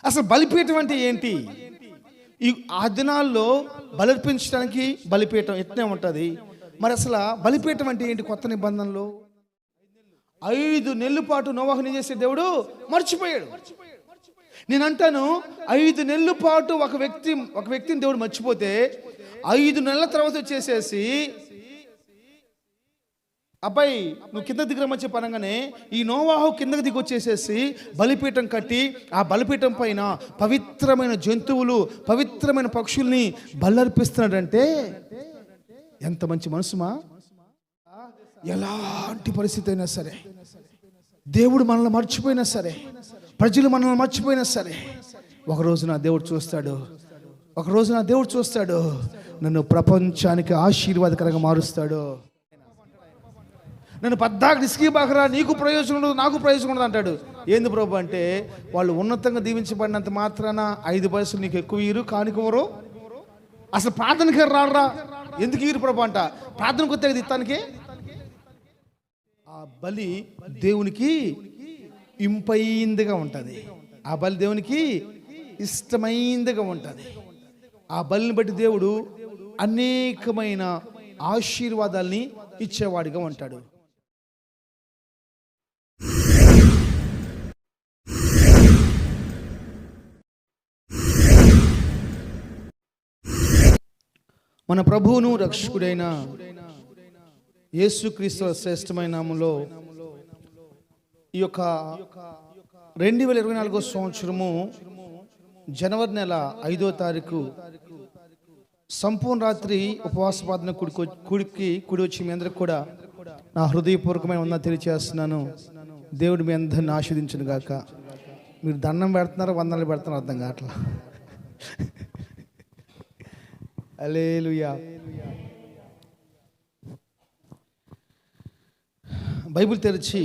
అసలు బలిపీఠం అంటే ఏంటి? ఈ ఆ దినాల్లో బలిర్పించడానికి బలిపీఠం ఎట్నే ఉంటుంది. మరి అసలు బలిపీఠం అంటే ఏంటి? కొత్త నిబంధనలో 5 నెలల పాటు నోవాహుని చేసే దేవుడు మర్చిపోయాడు. నేను అంటాను, 5 నెలల పాటు ఒక వ్యక్తిని దేవుడు మర్చిపోతే 5 నెలల తర్వాత వచ్చేసేసి, అబ్బాయి నువ్వు కింద దిగరమని చెప్పనగానే ఈ నోవాహు కిందకి దిగి వచ్చేసేసి బలిపీఠం కట్టి ఆ బలిపీఠం పైన పవిత్రమైన జంతువులు, పవిత్రమైన పక్షుల్ని బలర్పిస్తున్నాడంటే ఎంత మంచి మనసుమా! ఎలాంటి పరిస్థితి అయినా సరే, దేవుడు మనల్ని మర్చిపోయినా సరే, ప్రజలు మనల్ని మర్చిపోయినా సరే, ఒకరోజు నా దేవుడు చూస్తాడు, నన్ను ప్రపంచానికి ఆశీర్వాదకరంగా మారుస్తాడు. నన్ను పద్దాకు రిస్కీ బాకరా, నీకు ప్రయోజనం ఉండదు, నాకు ప్రయోజనం ఉండదు అంటాడు. ఏంది ప్రభు అంటే, వాళ్ళు ఉన్నతంగా దీవించబడినంత మాత్రాన 5 పైసలు నీకు ఎక్కువ ఇరు కానికోరు. అసలు ప్రార్థనకి రాడరా, ఎందుకు ఇరు ప్రభు అంట. ప్రార్థనకు వస్తే ఇత్తానికి ఆ బలి దేవునికి ఇంపైందిగా ఉంటుంది. ఆ బలి దేవునికి ఇష్టమైందిగా ఉంటుంది. ఆ బలిని బట్టి దేవుడు అనేకమైన ఆశీర్వాదాల్ని ఇచ్చేవాడిగా ఉంటాడు. మన ప్రభువును రక్షకుడైన యేసుక్రీస్తు శ్రేష్టమైన నామములో ఈ యొక్క 2024 సంవత్సరము జనవరి నెల 5వ తారీఖు సంపూర్ణ రాత్రి ఉపవాస ప్రార్థన కూడి వచ్చి మీ అందరికి కూడా నా హృదయపూర్వకమైన వందనాలు తెలియజేస్తున్నాను. దేవుడు మీ అందరిని ఆశీర్వదించును గాక. మీరు దండం పెడుతున్నారో వందనాలు పెడుతున్నారో అర్థం కావట్లా. హల్లెలూయా. బైబిల్ తెరిచి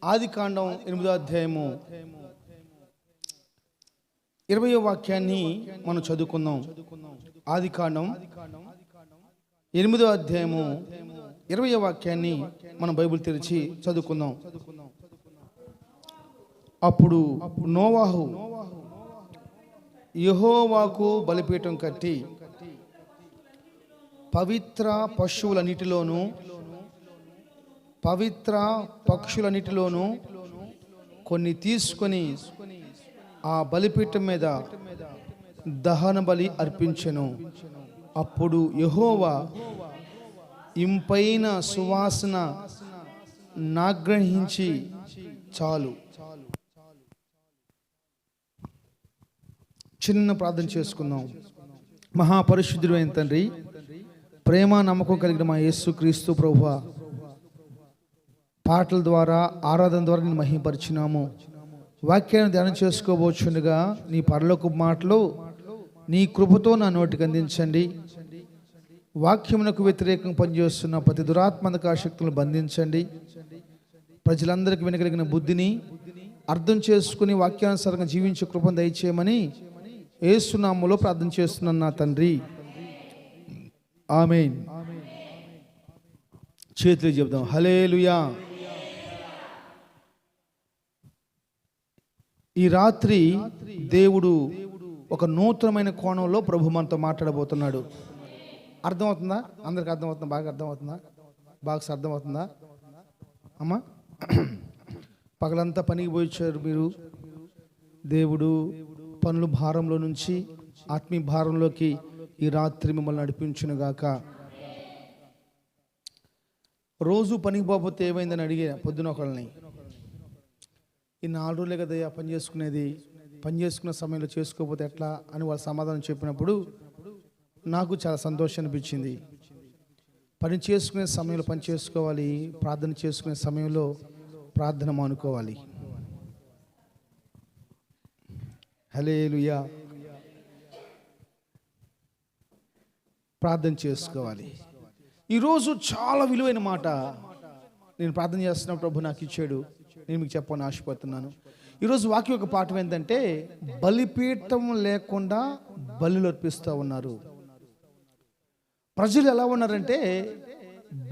ఆదికాండం 8వ అధ్యాయము 20వ వాక్యాన్ని మనం చదువుకుందాం. ఆదికాండం 8వ అధ్యాయము 20వ వాక్యాన్ని మనం బైబిల్ తెరిచి చదువుకుందాం. అప్పుడు నోవాహు యెహోవాకు బలిపీఠం కట్టి పవిత్ర పశువులన్నిటిలోను పవిత్ర పక్షులన్నిటిలోను కొన్ని తీసుకొని ఆ బలిపీఠం మీద దహన బలి అర్పించెను. అప్పుడు యెహోవా ఇంపైన సువాసన నాగ్రహించి చాలు. చిన్న ప్రార్థన చేసుకుందాం. మహాపరిశుద్ధుడు అయిన తండ్రి, ప్రేమ నమ్మకం కలిగిన మా యేసుక్రీస్తు ప్రభువా, పాటల ద్వారా ఆరాధన ద్వారా నేను మహిమపరిచినాము. వాక్యాన్ని ధ్యానం చేసుకోబోచుండగా నీ పరలోకపు మాటలు నీ కృపతో నా నోటికి అందించండి. వాక్యమునకు వ్యతిరేకంగా పనిచేస్తున్న ప్రతి దురాత్మక శక్తులను బంధించండి. ప్రజలందరికీ వినగలిగిన బుద్ధిని అర్థం చేసుకుని వాక్యానుసారంగా జీవించే కృపను దయచేయమని యేసు నామములో ప్రార్థన చేస్తున్నాను నా తండ్రి, ఆమేన్. చేతులు చెప్దాం. హల్లెలూయా. ఈ రాత్రి దేవుడు ఒక నూతనమైన కోణంలో ప్రభు మనతో మాట్లాడబోతున్నాడు. అర్థమవుతుందా? అందరికి అర్థమవుతుందా? బాగా అర్థమవుతుందా? బాగా అర్థమవుతుందా అమ్మా? పగలంతా పనికి పోయించారు మీరు. దేవుడు పనుల భారంలో నుంచి ఆత్మీయ భారంలోకి ఈ రాత్రి మిమ్మల్ని నడిపించునుగాక. రోజు పనికి పోతే ఏమైందని అడిగే పొద్దున ఒకళ్ళని, ఈ 4 రోజులే కదయ్యా పని చేసుకునేది, పని చేసుకున్న సమయంలో చేసుకోకపోతే ఎట్లా అని వాళ్ళు సమాధానం చెప్పినప్పుడు నాకు చాలా సంతోషం అనిపించింది. పని చేసుకునే సమయంలో పని చేసుకోవాలి, ప్రార్థన చేసుకునే సమయంలో ప్రార్థన మానుకోవాలి. హల్లెలూయా. ప్రార్థన చేసుకోవాలి. ఈరోజు చాలా విలువైన మాట నేను ప్రార్థన చేస్తున్న ప్రభు నాకు ఇచ్చాడు, నేను మీకు చెప్పాలని ఆశపడుతున్నాను. ఈరోజు వాక్యం యొక్క పాఠం ఏంటంటే, బలిపీఠం లేకుండా బలులు అర్పిస్తూ ఉన్నారు. ప్రజలు ఎలా ఉన్నారంటే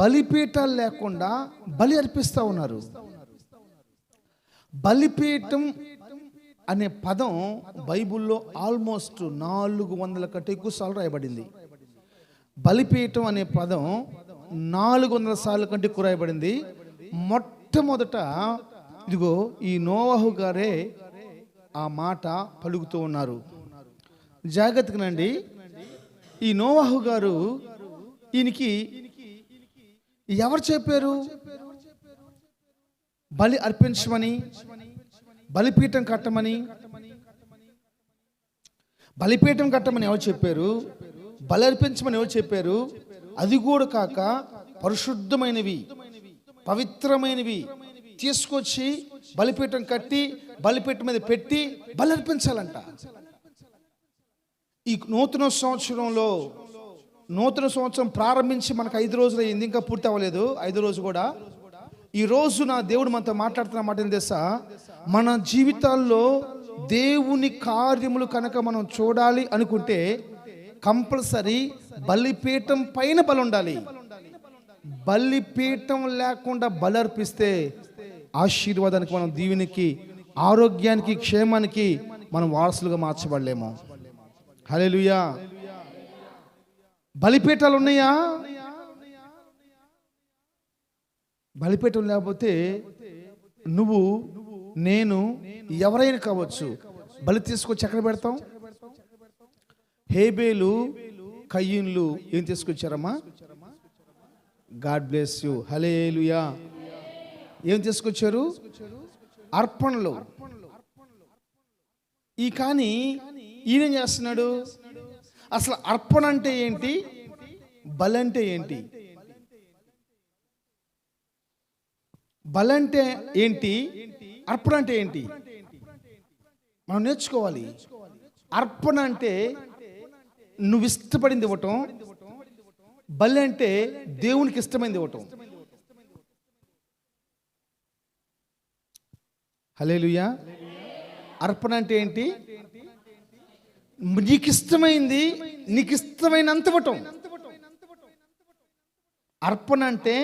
బలిపీఠాలు లేకుండా బలి అర్పిస్తూ ఉన్నారు. బలిపీఠం అనే పదం బైబిల్లో ఆల్మోస్ట్ 400 కంటే ఎక్కువ సార్లు రాయబడింది. బలిపీఠం అనే పదం 400 సార్లు కంటే ఎక్కువ రాయబడింది. మొట్టమొదట ఇదిగో ఈ నోవహు గారే ఆ మాట పలుకుతూ ఉన్నారు. జాగ్రత్తగానండి, ఈ నోవహు గారు ఈయనకి ఎవరు చెప్పారు బలి అర్పించమని, బలిపీఠం కట్టమని? బలిపీఠం కట్టమని ఎవరు చెప్పారు? బలి అర్పించమని ఎవరు చెప్పారు? అది కూడా కాక పరిశుద్ధమైనవి, పవిత్రమైనవి తీసుకొచ్చి బలిపీఠం కట్టి బలిపీఠం మీద పెట్టి బలి అర్పించాలంట. ఈ నూతన సంవత్సరం ప్రారంభించి మనకు 5 రోజులు అయింది, ఇంకా పూర్తి అవ్వలేదు 5 రోజు కూడా. ఈ రోజు నా దేవుడు మనతో మాట్లాడుతున్న మాట ఏం తెలుసా? మన జీవితాల్లో దేవుని కార్యములు కనుక మనం చూడాలి అనుకుంటే కంపల్సరీ బలిపీఠం పైన బలి ఉండాలి. బలిపీఠం లేకుండా బలి అర్పిస్తే ఆశీర్వాదానికి, మనం దీవెనికి, ఆరోగ్యానికి, క్షేమానికి మనం వారసులుగా మార్చబడలేము. హల్లెలూయా. బలిపీఠాలు ఉన్నాయా? బలిపీఠం లేకపోతే నువ్వు, నేను, ఎవరైనా కావచ్చు, బలి తీసుకొచ్చి ఎక్కడ పెడతాం? హేబేలు కయ్యూన్లు ఏం తీసుకొచ్చారమ్మా? గాడ్ బ్లెస్ యూ, హల్లెలూయా. ఏం తీసుకొచ్చారు? అర్పణలు. కానీ ఈయనేం చేస్తున్నాడు? అసలు అర్పణ అంటే ఏంటి, బలి అంటే ఏంటి? బలి అంటే ఏంటి, అర్పణ అంటే ఏంటి? మనం నేర్చుకోవాలి. అర్పణ అంటే నువ్వు ఇష్టపడింది ఇవ్వటం, బలి అంటే దేవునికి ఇష్టమైంది ఇవ్వటం. హల్లెలూయా. అర్పణ అంటే ఏంటి? నీకు ఇష్టమైంది, నీకు ఇష్టమైనంత ఇవ్వటం. అర్పణ అంటే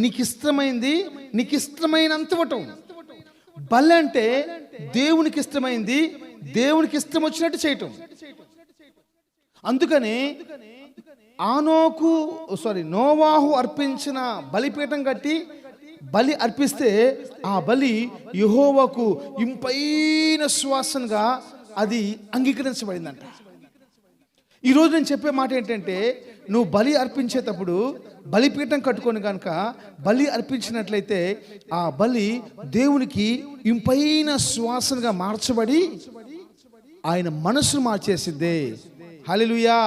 నీకు ఇష్టమైంది, నీకు ఇష్టమైనంత ఇవ్వటం. బలి అంటే దేవునికి ఇష్టమైంది, దేవునికి ఇష్టం వచ్చినట్టు చేయటం. అందుకని నోవాహు అర్పించిన బలిపీఠం కట్టి బలి అర్పిస్తే ఆ బలి యెహోవాకు ఇంపైన సువాసనగా అది అంగీకరించబడిందంట. ఈరోజు నేను చెప్పే మాట ఏంటంటే, నువ్వు బలి అర్పించేటప్పుడు బలిపీఠం కట్టుకొని కనుక బలి అర్పించినట్లయితే ఆ బలి దేవునికి ఇంపైన సువాసనగా మార్చబడి ఆయన మనసును మార్చేసిద్దే. హల్లెలూయా.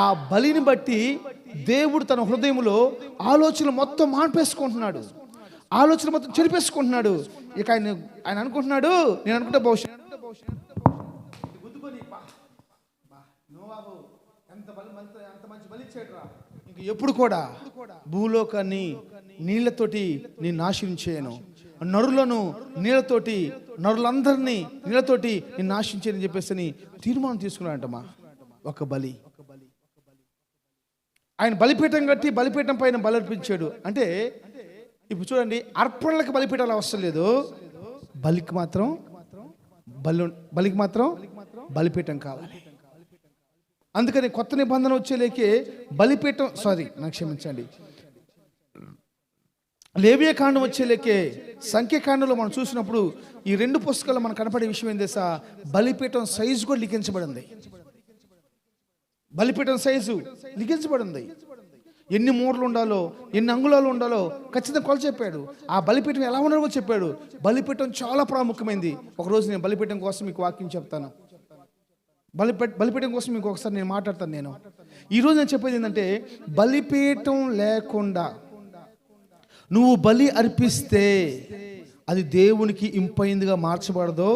ఆ బలిని బట్టి దేవుడు తన హృదయంలో ఆలోచనలు మొత్తం మార్పేసుకుంటున్నాడు, ఆలోచన మొత్తం చెరిపేసుకుంటున్నాడు. ఇక ఆయన అనుకుంటున్నాడు, నేను అనుకుంటే బహుశా ఇంక ఎప్పుడు కూడా భూలోకాన్ని నీళ్లతోటి నేను నాశనం చేయను, నరులను నీళ్లతోటి, నరులందరినీ నీళ్లతోటి నేను నాశనం చేయని చెప్పేసి తీర్మానం తీసుకున్నాడంటమ్మా. ఒక బలి, ఆయన బలిపీఠం కట్టి బలిపీఠం పైన బలర్పించాడు. అంటే ఇప్పుడు చూడండి, అర్పణలకు బలిపీఠాలు అవసరం లేదు, బలికి మాత్రం బలిపీఠం కావాలి. అందుకని కొత్త నిబంధన వచ్చేలేకే బలిపీఠం, నాకు క్షమించండి, లేవియకాండం వచ్చేలేకే సంఖ్యాకాండంలో మనం చూసినప్పుడు ఈ 2 పుస్తకాలు మనకు కనపడే విషయం ఏం తెలుసా? బలిపీఠం సైజు కూడా లిఖించబడింది. బలిపీఠం సైజు లిఖించబడింది. ఎన్ని మూరలు ఉండాలో, ఎన్ని అంగుళాలు ఉండాలో ఖచ్చితంగా కొల చెప్పాడు. ఆ బలిపీఠం ఎలా ఉండాలో చెప్పాడు. బలిపీఠం చాలా ప్రాముఖ్యమైంది. ఒకరోజు నేను బలిపీఠం కోసం మీకు వాక్యం చెప్తాను. బలిపీఠం కోసం మీకు ఒకసారి నేను మాట్లాడతాను. ఈరోజు నేను చెప్పేది ఏంటంటే, బలిపీఠం లేకుండా నువ్వు బలి అర్పిస్తే అది దేవునికి ఇంపైందిగా మార్చబడదో.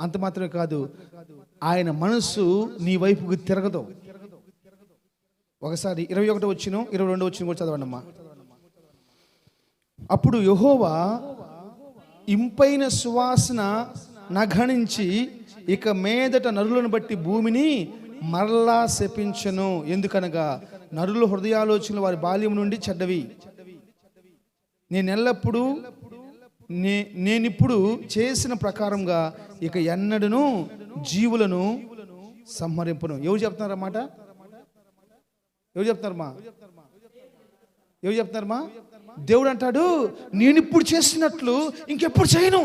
అంత మాత్రమే కాదు, ఆయన మనసు నీ వైపుకి తిరగదు. ఒకసారి 21 వచ్చిన 22 వచ్చిన కూడా చదవండి అమ్మా. అప్పుడు యెహోవా ఇంపైన సువాసన నఘనించి ఇక మీదట నరులను బట్టి భూమిని మరలా శపించను. ఎందుకనగా నరుల హృదయాలోచనలు వారి బాల్యం నుండి చెడ్డవి. నేను ఎల్లప్పుడూ నేనిప్పుడు చేసిన ప్రకారంగా ఇక ఎన్నడను జీవులను సంహరింపను. ఎవరు చెప్తున్నారన్నమాట? ఎవరు చెప్తున్నారమ్మా? ఎవరు చెప్తున్నారమ్మా? దేవుడు అంటాడు, నేను ఇప్పుడు చేసినట్లు ఇంకెప్పుడు చేయను.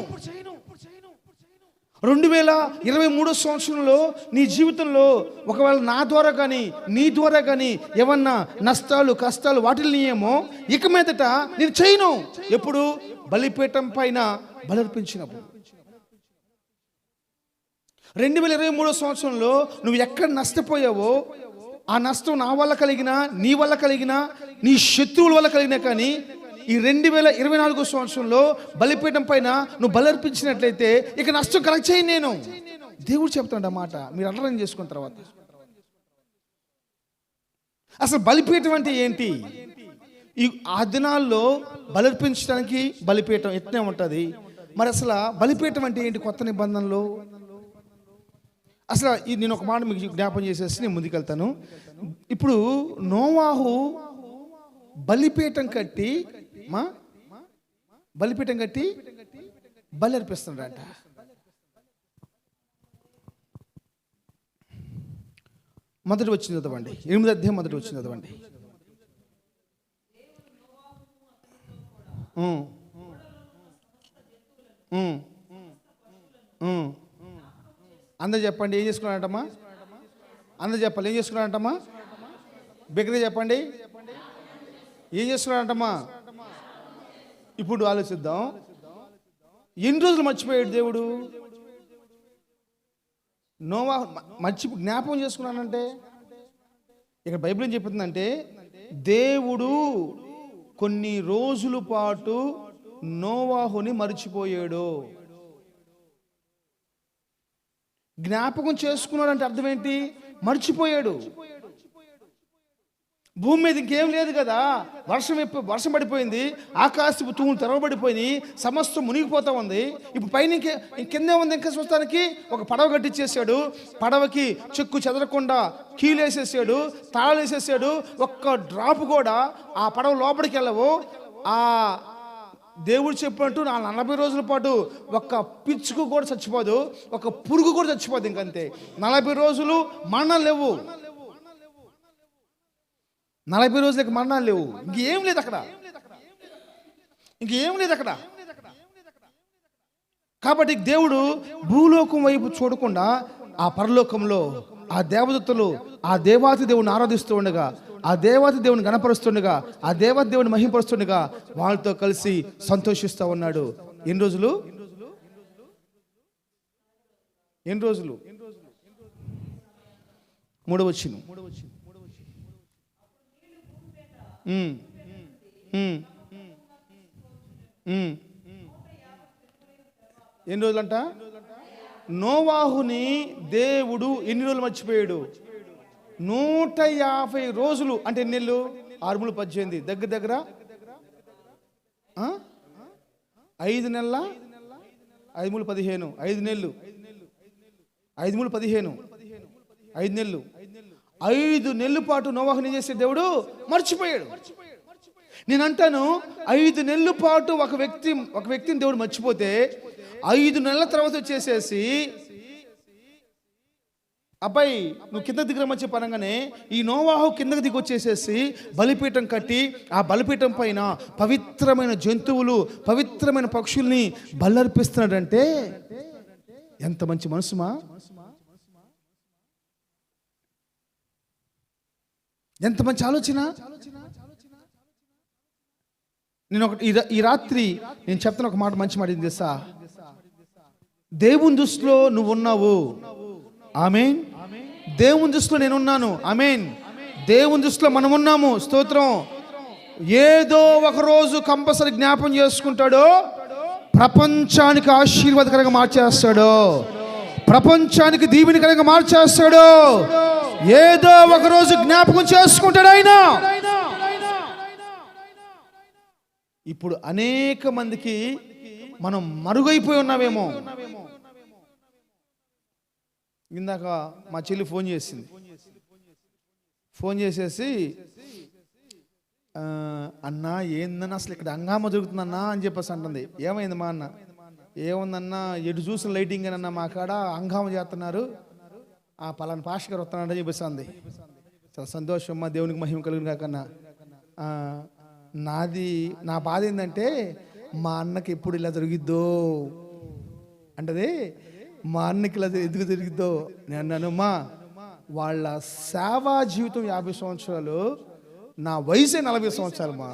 2023 సంవత్సరంలో నీ జీవితంలో ఒకవేళ నా ద్వారా కానీ నీ ద్వారా కానీ ఏమన్నా నష్టాలు కష్టాలు వాటిల్ని ఏమో ఇక మీదట నేను చేయను. ఎప్పుడు? బలిపీఠం పైన బలర్పించినప్పుడు. 2023 సంవత్సరంలో నువ్వు ఎక్కడ నష్టపోయావో ఆ నష్టం నా వల్ల కలిగినా, నీ వల్ల కలిగినా, నీ శత్రువుల వల్ల కలిగినా కానీ ఈ 2024 సంవత్సరంలో బలిపీఠం పైన నువ్వు బలర్పించినట్లయితే ఇక నష్టం కలెక్ట్ చేయను నేను. దేవుడు చెప్తాడు అన్నమాట. మీరు అర్థం చేసుకున్న తర్వాత అసలు బలిపీఠం అంటే ఏంటి? ఈ ఆ దినాల్లో బలర్పించడానికి బలిపీఠం ఎట్నే ఉంటుంది. మరి అసలు బలిపీఠం అంటే ఏంటి కొత్త నిబంధనలో? అసలు నేను ఒక మాట మీకు జ్ఞాపం చేసేసి నేను ముందుకెళ్తాను. ఇప్పుడు నోవాహు బలిపీఠం కట్టి బలి అర్పిస్తున్నాడంట. మొదటి వచ్చింది చదవండి, 8వ అధ్యాయం మొదటి వచ్చింది చదవండి. అందరు చెప్పండి ఏం చేసుకున్నాడంటమ్మా? అందరు చెప్పాలి ఏం చేసుకున్నాడంటమ్మా? బిగ్గరగా చెప్పండి ఏం చేసుకున్నాడంటమ్మా? ఇప్పుడు ఆలోచిద్దాం. ఎన్ని రోజులు మర్చిపోయాడు దేవుడు? నోవాహు జ్ఞాపకం చేసుకున్నానంటే ఇక్కడ బైబిల్ ఏం చెప్తుందంటే దేవుడు కొన్ని రోజుల పాటు నోవాహుని మర్చిపోయాడు. జ్ఞాపకం చేసుకున్నాడు అంటే అర్థం ఏంటి? మర్చిపోయాడు. భూమి మీద ఇంకేం లేదు కదా, వర్షం పడిపోయింది, ఆకాశపు తూములు తెరవబడిపోయినాయి, సమస్తం మునిగిపోతా ఉంది. ఇప్పుడు పైన కిందే ఉంది. ఇంకా చూస్తానికి ఒక పడవ కట్టించేసాడు. పడవకి చెక్కు చెదరకుండా కీలు వేసేసాడు, తాళాలు వేసేసాడు. ఒక్క డ్రాప్ కూడా ఆ పడవ లోపలికి వెళ్ళవు. ఆ దేవుడు చెప్పినట్టు 40 రోజుల పాటు ఒక్క పిచ్చుకు కూడా చచ్చిపోదు, ఒక పురుగు కూడా చచ్చిపోదు. ఇంకంతే. 40 రోజులు మరణాలు లేవు. 40 రోజులకి మరణాలు లేవు. ఇంకేం లేదు అక్కడ, ఇంకేం లేదు అక్కడ. కాబట్టి దేవుడు భూలోకం వైపు చూడకుండా ఆ పరలోకంలో ఆ దేవదూతలు ఆ దేవాతి దేవుని ఆరాధిస్తూ ఉండగా, ఆ దేవాతి దేవుని గణపరుస్తుండగా, ఆ దేవత దేవుని మహిమపరుస్తుండగా వాళ్ళతో కలిసి సంతోషిస్తూ ఉన్నాడు. ఎన్ని రోజులు? ఎన్ని రోజులు? 3వ వచనం. ఎన్ని రోజులంట? నోవాహుని దేవుడు ఎన్ని రోజులు మర్చిపోయాడు? 150 రోజులు. అంటే ఎన్ని నెలలు? 6 × 18 దగ్గర దగ్గర 5 నెలల 5 × 15 5 నెలలు. 5 × 15 5 నెలలు. 5 నెలల పాటు నోవాహుని చేసే దేవుడు మర్చిపోయాడు. నేను అంటాను 5 నెలల పాటు ఒక వ్యక్తిని దేవుడు మర్చిపోతే 5 నెలల తర్వాత వచ్చేసేసి అబ్బాయి నువ్వు కింద దిగరమని చెప్పనగానే ఈ నోవాహు కిందకి దిగి వచ్చేసేసి బలిపీఠం కట్టి ఆ బలిపీఠం పైన పవిత్రమైన జంతువులు పవిత్రమైన పక్షుల్ని బలర్పిస్తున్నాడంటే ఎంత మంచి మనసుమా, ఎంత మంచి ఆలోచన. నేను ఈ రాత్రి నేను చెప్తాను ఒక మాట, మంచి మాట ఏంది తెలుసా? దేవుని దృష్టిలో నువ్వు ఉన్నావు, ఆమేన్. దేవుని దృష్టిలో నేను ఉన్నాను, ఆమేన్. దేవుని దృష్టిలో మనం ఉన్నాము, స్తోత్రం. ఏదో ఒక రోజు కంపల్సరీ జ్ఞాపం చేసుకుంటాడో, ప్రపంచానికి ఆశీర్వాదకరంగా మార్చేస్తాడు, ప్రపంచానికి దీవెనకరంగా మార్చేస్తాడు. ఏదో ఒక రోజు జ్ఞాపకం చేసుకుంటాడు ఆయన. ఇప్పుడు అనేక మందికి మనం మరుగైపోయి ఉన్నామేమో. ఇందాక మా చెల్లి ఫోన్ చేసింది. ఫోన్ చేసేసి అన్నా ఏందన్నా అసలు ఇక్కడ హంగామా జరుగుతుందన్నా అని చెప్పేసి అంటుంది. ఏమైంది మా అన్న? ఏముందన్నా ఎటు చూసిన లైటింగ్ అన్నా మా కాడ హంగామా చేస్తున్నారు, ఆ పలానా పాస్టర్ గారు వస్తున్నాడని చెప్పేసి అంది. చాలా సంతోషం, మా దేవునికి మహిమ కలుగును కాకన్నా. నా బాధ ఏంటంటే మా అన్నకి ఎప్పుడు ఇలా జరిగిద్దో అంటే, మా అన్నకి ఇలా ఎందుకు జరిగిద్దో నేను అన్నాను, మా వాళ్ళ సేవా జీవితం 50 సంవత్సరాలు, నా వయసే 40 సంవత్సరాలు మా.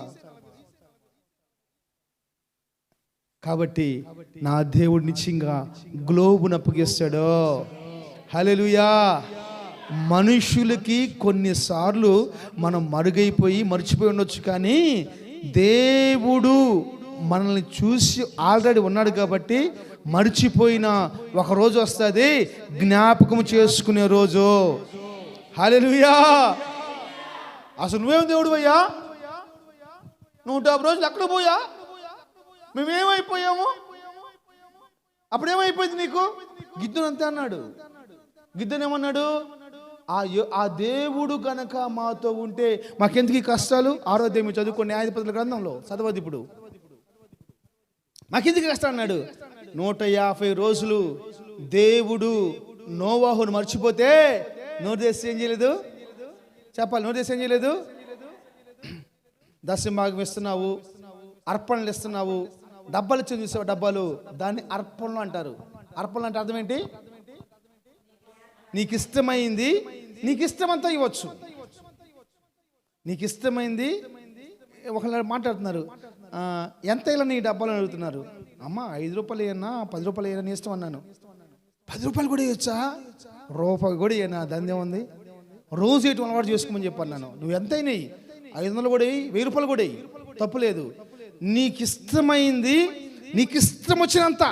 కాబట్టి నా దేవుడు నిశ్చయంగా గ్లోబును అప్పగిస్తాడు. హల్లెలూయా. మనుషులకి కొన్నిసార్లు మనం మర్చిపోయి ఉండొచ్చు, కానీ దేవుడు మనల్ని చూసి ఆల్రెడీ ఉన్నాడు కాబట్టి మర్చిపోయిన ఒక రోజు వస్తుంది, జ్ఞాపకం చేసుకునే రోజు. హల్లెలూయా. అసలు నువ్వేం దేవుడు అయ్యా, 150 రోజులు ఎక్కడ పోయా, మేమేమైపోయాము, అప్పుడేమైపోయింది నీకు? గిద్దును అంతే అన్నాడు. గిద్దును ఏమన్నాడు? ఆ దేవుడు గనక మాతో ఉంటే మాకెందుకు ఈ కష్టాలు? ఆరోగ్యం చదువుకోండి, న్యాయాధిపతుల గ్రంథంలో చదవద్దు ఇప్పుడు. మాకెందుకు కష్టాలు అన్నాడు. 150 రోజులు దేవుడు నోవాహును మర్చిపోతే నోరు చేసి ఏం చేయలేదు చెప్పాలి. నోరు చేసి ఏం చేయలేదు? దశమభాగం ఇస్తున్నావు, అర్పణలు ఇస్తున్నావు, డబ్బాలు ఇచ్చి చూసావు, డబ్బాలు, దాన్ని అర్పణలు అంటారు. అర్పణలు అంటే అర్థం ఏంటి? నీకు ఇష్టమైంది, నీకు ఇష్టమంతా ఇవ్వచ్చు. నీకు ఇష్టమైంది ఒకళ్ళు మాట్లాడుతున్నారు, ఎంత ఇలా నీ డబ్బాలు అడుగుతున్నారు. అమ్మ 5 రూపాయలు ఏనా 10 రూపాయలు ఏనా నీ ఇష్టం అన్నాను. 10 రూపాయలు కూడా ఇవ్వచ్చా? రూపాయి కూడా ఏనా? దాని ఏముంది? రోజు ఇటు అలవాటు చేసుకోమని చెప్పన్నాను. నువ్వు ఎంత అయినాయి, 500 కూడా 1000 రూపాయలు కూడా తప్పులేదు. నీకు ఇష్టమైంది, నీకు ఇష్టం వచ్చినంత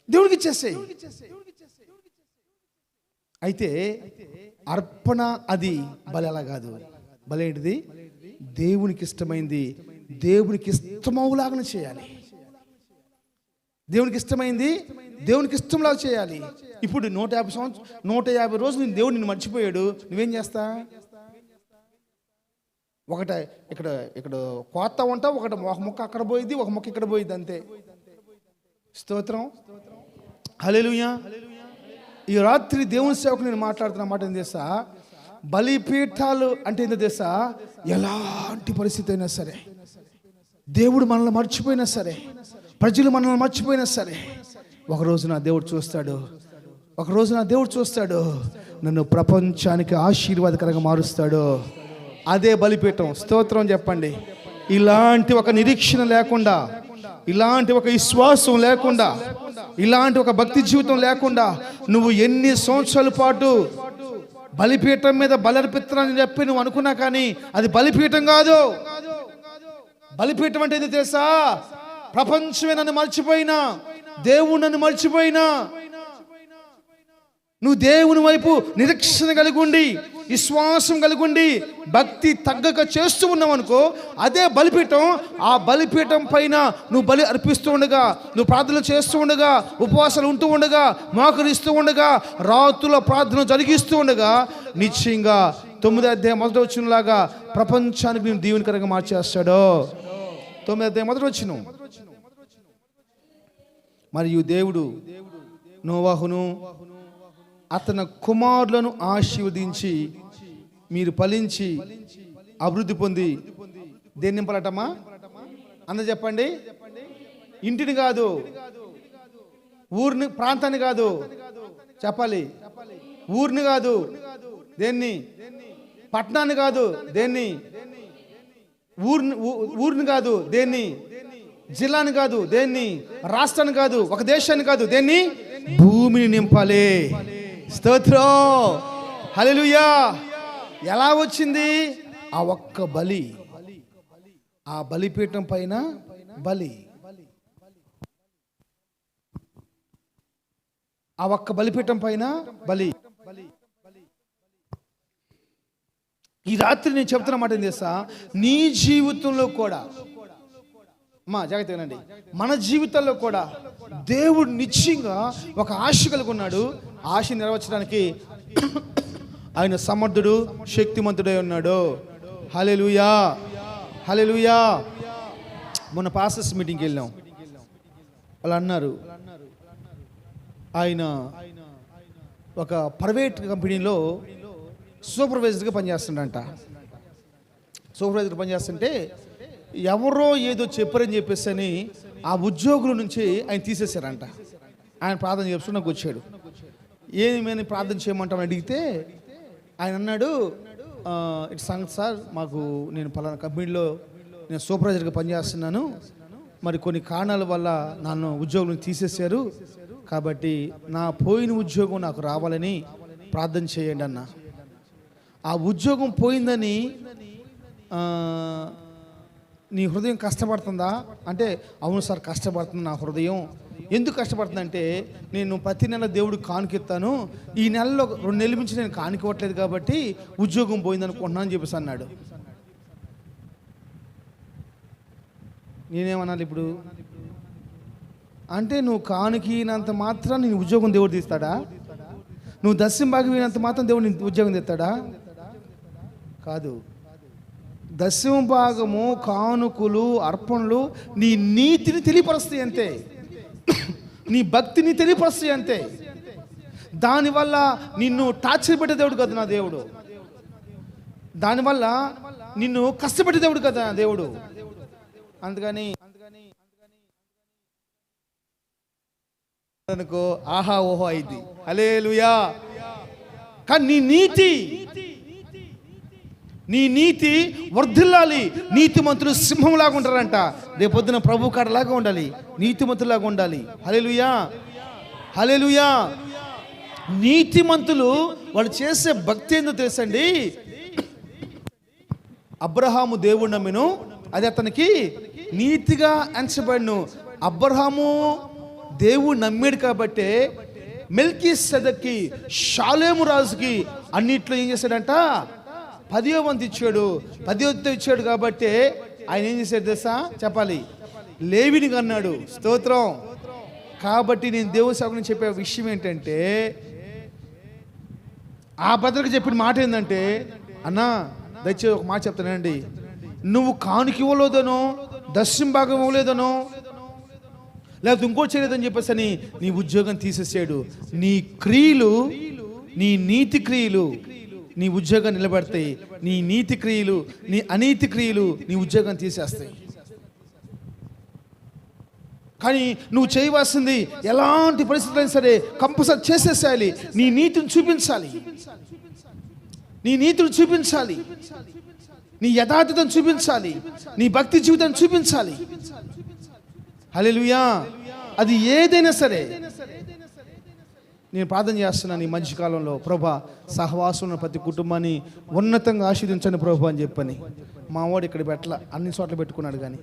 దేవుడికి ఇచ్చేసేయి. అయితే అర్పణ అది బలి అలా కాదు. బలి ఏంటిది? దేవునికి ఇష్టమైంది దేవునికి ఇష్టమవులాగా చేయాలి. దేవునికి ఇష్టమైంది దేవునికి ఇష్టంలాగా చేయాలి. ఇప్పుడు 150 రోజులు నేను దేవుడు నిన్ను మర్చిపోయాడు, నువ్వేం చేస్తా? ఒకట ఇక్కడ కోత ఉంటా, ఒక మొక్క అక్కడ పోయింది, ఒక మొక్క ఇక్కడ పోయింది, అంతే. స్తోత్రం. హల్లెలూయా. ఈ రాత్రి దేవుని సేవకు నేను మాట్లాడుతున్న మాట ఏం తెలుసా? బలిపీఠాలు అంటే ఏంటో తెలుసా? ఎలాంటి పరిస్థితి అయినా సరే, దేవుడు మనల్ని మర్చిపోయినా సరే, ప్రజలు మనల్ని మర్చిపోయినా సరే, ఒకరోజు నా దేవుడు చూస్తాడు, నన్ను ప్రపంచానికి ఆశీర్వాదకరంగా మారుస్తాడు. అదే బలిపీఠం. స్తోత్రం చెప్పండి. ఇలాంటి ఒక నిరీక్షణ లేకుండా, ఇలాంటి ఒక విశ్వాసం లేకుండా, ఇలాంటి ఒక భక్తి జీవితం లేకుండా నువ్వు ఎన్ని సంవత్సరాల పాటు బలిపీఠం మీద బలర్పిత్రాన్ని చెప్పి నువ్వు అనుకున్నా కానీ అది బలిపీఠం కాదు. బలిపీఠం అంటే ఏదో తెలుసా? ప్రపంచమే నన్ను మర్చిపోయినా, దేవుడు నన్ను మర్చిపోయినా, నువ్వు దేవుని వైపు నిరీక్షణ కలిగి ఉండి, విశ్వాసం కలిగి ఉండి, భక్తి తగ్గక చేస్తూ ఉన్నావు అనుకో, అదే బలిపీఠం. ఆ బలిపీఠం పైన నువ్వు బలి అర్పిస్తూ ఉండగా, నువ్వు ప్రార్థన చేస్తూ ఉండగా, ఉపవాసాలు ఉంటూ ఉండగా, మోకరిస్తూ ఉండగా, రాత్రుల ప్రార్థన జరిగిస్తూ ఉండగా, నిశ్చయంగా 9వ అధ్యాయం 1వ వచనంలాగా ప్రపంచానికి నేను దీవెనకరంగా మార్చేస్తాడు. 9వ అధ్యాయం 1వ వచనం. మరియు దేవుడు నోవాహును అతని కుమారులను ఆశీర్వదించి, మీరు ఫలించి అభివృద్ధి పొంది దేన్ని నింపాలటమ్మా? అందరూ చెప్పండి. ఇంటిని కాదు, ఊరిని, ప్రాంతాన్ని కాదు, చెప్పాలి. ఊరిని కాదు, దేన్ని? పట్టణాన్ని కాదు, దేన్ని? ఊరిని కాదు, దేన్ని? జిల్లాని కాదు, దేన్ని? రాష్ట్రాన్ని కాదు, ఒక దేశాన్ని కాదు, దేన్ని? భూమిని నింపాలి. స్తోత్రం. హల్లెలూయా. ఎలా వచ్చింది? ఆ ఒక్క బలి, ఆ బలిపీఠం పైన బలి, ఆ ఒక్క బలిపీఠం పైన బలి. ఈ రాత్రి నేను చెప్తున్న మాట ఏం చేస్తా? నీ జీవితంలో కూడా, మా జాగ్రత్త వినండి, మన జీవితాల్లో కూడా దేవుడు నిశ్చయంగా ఒక ఆశ కలిగి ఉన్నాడు. ఆశ నెరవేర్చడానికి ఆయన సమర్థుడు, శక్తిమంతుడై ఉన్నాడు. హల్లెలూయా, హల్లెలూయా. మొన్న పాస్టర్స్ మీటింగ్కి వెళ్ళాం. వాళ్ళు అన్నారు, ఆయన ఒక ప్రైవేట్ కంపెనీలో సూపర్వైజర్గా పనిచేస్తుండంట. సూపర్వైజర్గా పనిచేస్తుంటే ఎవరో ఏదో చెప్పారని చెప్పేసి అని ఆ ఉద్యోగుల నుంచి ఆయన తీసేశారంట. ఆయన ప్రార్థన చేస్తూ నాకు వచ్చాడు. ఏమని ప్రార్థన చేయమంటామని అడిగితే ఆయన అన్నాడు, ఇట్స్ సంగతి సార్, మాకు నేను పలానా కంపెనీలో నేను సూపర్వైజర్గా పనిచేస్తున్నాను, మరి కొన్ని కారణాల వల్ల నన్ను ఉద్యోగం తీసేశారు, కాబట్టి నా పోయిన ఉద్యోగం నాకు రావాలని ప్రార్థన చేయండి అన్న. ఆ ఉద్యోగం పోయిందని నీ హృదయం కష్టపడుతుందా అంటే, అవును సార్ కష్టపడుతుంది నా హృదయం. ఎందుకు కష్టపడుతుందంటే, నేను ప్రతి నెల దేవుడికి కానుకెత్తాను, ఈ నెలలో 2 నెలల నుంచి నేను కానుకోవట్లేదు కాబట్టి ఉద్యోగం పోయింది అనుకుంటున్నాను అని చెప్పేసి అన్నాడు. నేనేమన్నాను ఇప్పుడు అంటే, నువ్వు కానుకినంత మాత్రం నీ ఉద్యోగం దేవుడు తీస్తాడా? నువ్వు దశమ భాగం అయినంత మాత్రం దేవుడు నీ ఉద్యోగం తీస్తాడా? కాదు. దశమ భాగము, కానుకలు, అర్పణలు నీ నీతిని తెలియపరుస్తాయి అంతే, నీ భక్తిని తెలియపరుస్తాయి అంతే. దానివల్ల నిన్ను టార్చర్ పెట్టే దేవుడు కదా నా దేవుడు, దానివల్ల నిన్ను కష్టపెట్టే దేవుడు కదా నా దేవుడు. అందుకని అనుకో ఆహా ఓహో అయింది, హల్లెలూయా. కానీ నీ నీతి వర్ధిల్లాలి. నీతిమంతులు సింహంలాగా ఉంటారంట. రేపొద్దున ప్రభు కాడలాగా ఉండాలి, నీతిమంతులాగా ఉండాలి. హల్లెలూయా, హల్లెలూయా. నీతిమంతులు వాళ్ళు చేసే భక్తి ఏందో తెలుసండి. అబ్రహాము దేవుడు నమ్మిను, అది అతనికి నీతిగా ఎంచబడిను. అబ్రహాము దేవుడు నమ్మాడు కాబట్టి మెల్కీసెదెకుకి, షాలేము రాజుకి అన్నిట్లో ఏం చేశాడంట? 10వ వంతు ఇచ్చాడు. 10వ వంతు ఇచ్చాడు కాబట్టి ఆయన ఏం చేశాడు తెలుసా? చెప్పాలి, లేవిని కన్నాడు. స్తోత్రం. కాబట్టి నేను దేవుని సేవకుని చెప్పే విషయం ఏంటంటే, ఆ భద్రకు చెప్పిన మాట ఏంటంటే, అన్నా దయచేసి ఒక మాట చెప్తానండి, నువ్వు కానుక ఇవ్వలేదనో, దశమ భాగం ఇవ్వలేదనో, లేకపోతే ఇంకోటి చేయలేదని చెప్పేసి అని నీ ఉద్యోగం తీసేసాడు. నీ క్రియలు, నీ నీతి క్రియలు నీ ఉద్యోగం నిలబెడతాయి. నీ నీతి క్రియలు, నీ అనీతి క్రియలు నీ ఉద్యోగం తీసేస్తాయి. కానీ నువ్వు చేయవలసింది ఎలాంటి పరిస్థితులైనా సరే కంపల్సరీ చేసేసేయాలి. నీ నీతిని చూపించాలి, నీ నీతిని చూపించాలి, నీ యథార్థతను చూపించాలి, నీ భక్తి జీవితాన్ని చూపించాలి. హల్లెలూయా. అది ఏదైనా సరే నేను ప్రార్థన చేస్తున్నాను ఈ మధ్యకాలంలో, ప్రభా సహవాసం ఉన్న ప్రతి కుటుంబాన్ని ఉన్నతంగా ఆశీర్వదించండి ప్రభు అని చెప్పని. మా వాడు ఇక్కడ పెట్టల, అన్ని చోట్ల పెట్టుకున్నాడు, కానీ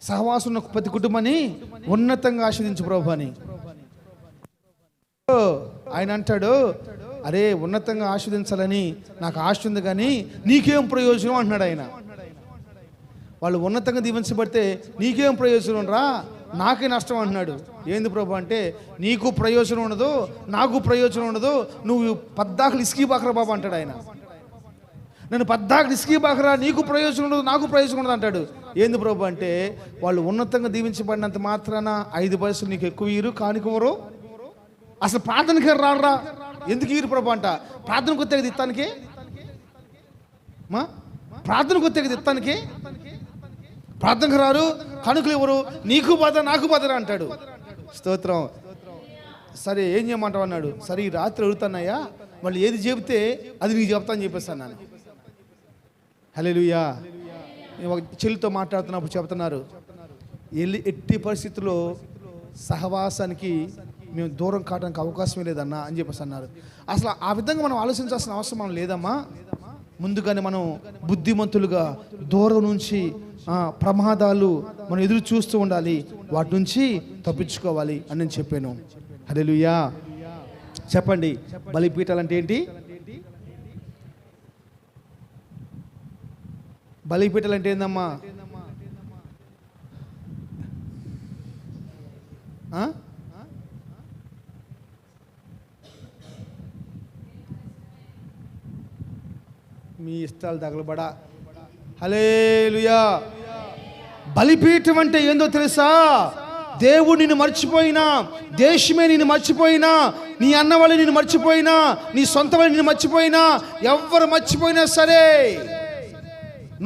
సహవాసం ఉన్న ప్రతి కుటుంబాన్ని ఉన్నతంగా ఆశీర్వదించు ప్రభు అని. ఆయన అంటాడు, అరే ఉన్నతంగా ఆశీర్వదించాలని నాకు ఆశ ఉంది, కానీ నీకేం ప్రయోజనం అంటున్నాడు ఆయన. వాళ్ళు ఉన్నతంగా దీవించబడితే నీకేం ప్రయోజనం రా, నాకే నష్టం అంటున్నాడు. ఏంది ప్రభు అంటే, నీకు ప్రయోజనం ఉండదు, నాకు ప్రయోజనం ఉండదు, నువ్వు 14 ఇసుకీ బాకరా బాబు అంటాడు ఆయన. నేను 14 ఇసుకీ బాకరా, నీకు ప్రయోజనం ఉండదు, నాకు ప్రయోజనం ఉండదు అంటాడు. ఏంది ప్రభు అంటే, వాళ్ళు ఉన్నతంగా దీవించబడినంత మాత్రాన 5 పైసలు నీకు ఎక్కువ ఇరు కానికోరు. అసలు ప్రార్థనకి రారా, ఎందుకు ఇరు ప్రభు అంట? ప్రార్థనకు వస్తే కదా ఇత్తానికి, ప్రార్థనకు వస్తే కదా ఇత్తానికి. ప్రార్థనకు రారు, కనుకలు ఎవరు, నీకు బాధ నాకు బాధ అంటాడు. స్తోత్రం. సరే ఏం చేయమంటావు అన్నాడు. సరే ఈ రాత్రి అడుగుతానయ్యా, వాళ్ళు ఏది చెబితే అది నీకు చెప్తా అని చెప్పేస్తాను నేను. హల్లెలూయా. నేను ఒక చెల్లితో మాట్లాడుతున్నప్పుడు చెప్తున్నారు, ఎట్టి పరిస్థితుల్లో సహవాసానికి మేము దూరం కావడానికి అవకాశమే లేదన్నా అని చెప్పేసి అన్నారు. అసలు ఆ విధంగా మనం ఆలోచించాల్సిన అవసరం మనం లేదమ్మా. ముందుగానే మనం బుద్ధిమంతులుగా దూరం నుంచి ప్రమాదాలు మనం ఎదురు చూస్తూ ఉండాలి, వాటి నుంచి తప్పించుకోవాలి అని నేను చెప్పాను. హల్లెలూయా. చెప్పండి, బలిపీఠాలు అంటే ఏంటి? బలిపీఠాలు అంటే ఏందమ్మా? మీ ఇష్టాలు తగలబడా. హల్లెలూయా. బలిపీఠం అంటే ఏందో తెలుసా? దేవుడు నిన్ను మర్చిపోయినా, దేశమే నిన్ను మర్చిపోయినా, నీ అన్న వాళ్ళు నిన్ను మర్చిపోయినా, నీ సొంత వాళ్ళు నిన్ను మర్చిపోయినా, ఎవ్వరు మర్చిపోయినా సరే,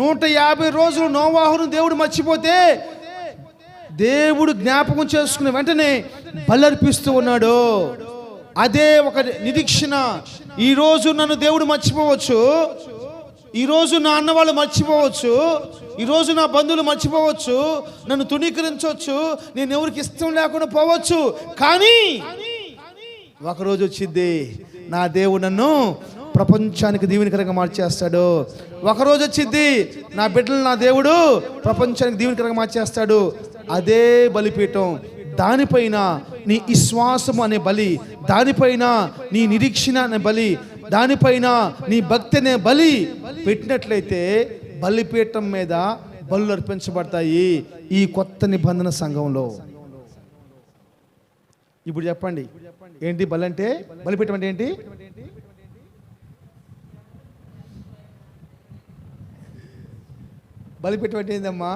150 రోజులు నోవాహును దేవుడు మర్చిపోతే దేవుడు జ్ఞాపకం చేసుకున్న వెంటనే బలర్పిస్తూ ఉన్నాడు. అదే ఒక నిరీక్షణ. ఈరోజు నన్ను దేవుడు మర్చిపోవచ్చు, ఈరోజు నా అన్న వాళ్ళు మర్చిపోవచ్చు, ఈరోజు నా బంధువులు మర్చిపోవచ్చు, నన్ను తుణీకరించవచ్చు, నేను ఎవరికి ఇష్టం లేకుండా పోవచ్చు. కానీ ఒకరోజు వచ్చింది, నా దేవుడు నన్ను ప్రపంచానికి దీవెనకరంగా మార్చేస్తాడు. ఒకరోజు వచ్చింది, నా బిడ్డలు నా దేవుడు ప్రపంచానికి దీవెనకరంగా మార్చేస్తాడు. అదే బలిపీఠం. దానిపైన నీ విశ్వాసం అనే బలి, దానిపైన నీ నిరీక్షణ అనే బలి, దానిపైన నీ భక్తి అనే బలి పెట్టినట్లయితే బలిపీఠం మీద బలులు అర్పించబడతాయి ఈ కొత్త నిబంధన సంఘంలో. ఇప్పుడు చెప్పండి, ఏంటి బలి అంటే? బలిపీఠం అంటే ఏంటి? బలిపీఠం అంటే ఏందమ్మా?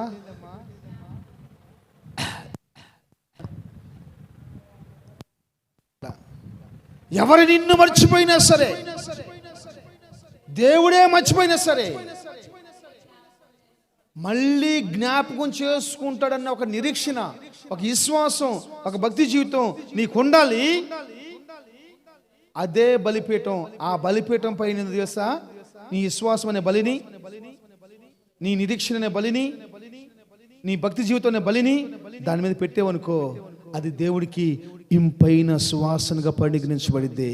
ఎవరు నిన్ను మర్చిపోయినా సరే, దేవుడే మర్చిపోయినా సరే, మళ్ళీ జ్ఞాపకం చేసుకుంటాడన్న ఒక నిరీక్షణ, ఒక విశ్వాసం, ఒక భక్తి జీవితం నీకు ఉండాలి. అదే బలిపీఠం. ఆ బలిపీఠం పైన తెలుసా, నీ విశ్వాసం అనే బలిని, నీ నిరీక్షణ అనే బలిని, నీ భక్తి జీవితం అనే బలిని దాని మీద పెట్టేవనుకో, అది దేవుడికి ఇంపైన సువాసనగా పరిగణించబడిద్ది.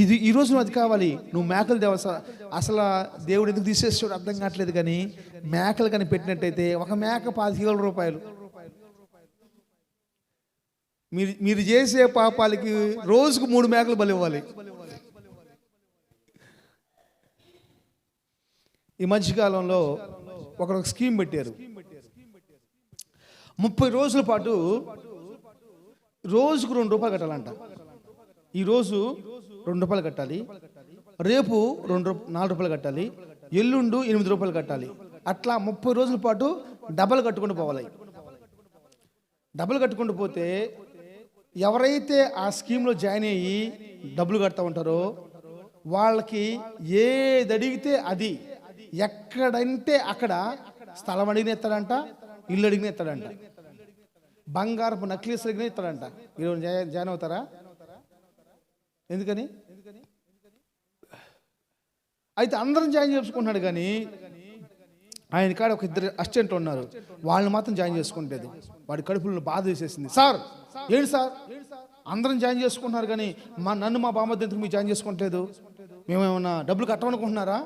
ఇది ఈరోజు నువ్వు అది కావాలి. నువ్వు మేకలు అసలు దేవుడు ఎందుకు తీసేస్తాడు అర్థం కావట్లేదు. కానీ మేకలు కానీ పెట్టినట్టయితే ఒక మేక 15,000 రూపాయలు. మీరు చేసే పాపాలకి రోజుకు 3 మేకలు బలి ఇవ్వాలి. ఈ మధ్యకాలంలో ఒక స్కీమ్ పెట్టారు. 30 రోజుల పాటు రోజుకు 2 రూపాయలు కట్టాలంట. ఈరోజు 2 రూపాయలు కట్టాలి, రేపు 4 రూపాయలు కట్టాలి, ఎల్లుండు 8 రూపాయలు కట్టాలి. అట్లా 30 రోజుల పాటు డబ్బులు కట్టుకుంటూ పోవాలి. డబ్బులు కట్టుకుంటూ పోతే ఎవరైతే ఆ స్కీమ్లో జాయిన్ అయ్యి డబ్బులు కడతా ఉంటారో వాళ్ళకి ఏది అడిగితే అది, ఎక్కడంటే అక్కడ స్థలం అడిగిన ఎత్తాడంట, ఇల్లు అడిగిన ఎత్తాడంట, బంగారపు నక్లీస్ అడిగిన ఇస్తాడంట. మీరు జాయిన్ అవుతారా? ఎందుకని? అయితే అందరం జాయిన్ చేసుకుంటున్నాడు. కానీ ఆయన కాడ ఒక 2 అసిస్టెంట్లు ఉన్నారు, వాళ్ళని మాత్రం జాయిన్ చేసుకుంటేది. వాడి కడుపులను బాధ వేసేసింది. సార్ ఏంటి సార్, అందరం జాయిన్ చేసుకుంటున్నారు కానీ నన్ను మా బామ్మద్దెందుకు మీరు జాయిన్ చేసుకుంటలేదు? మేమేమన్నా డబ్బులు కట్టమనుకుంటున్నారా?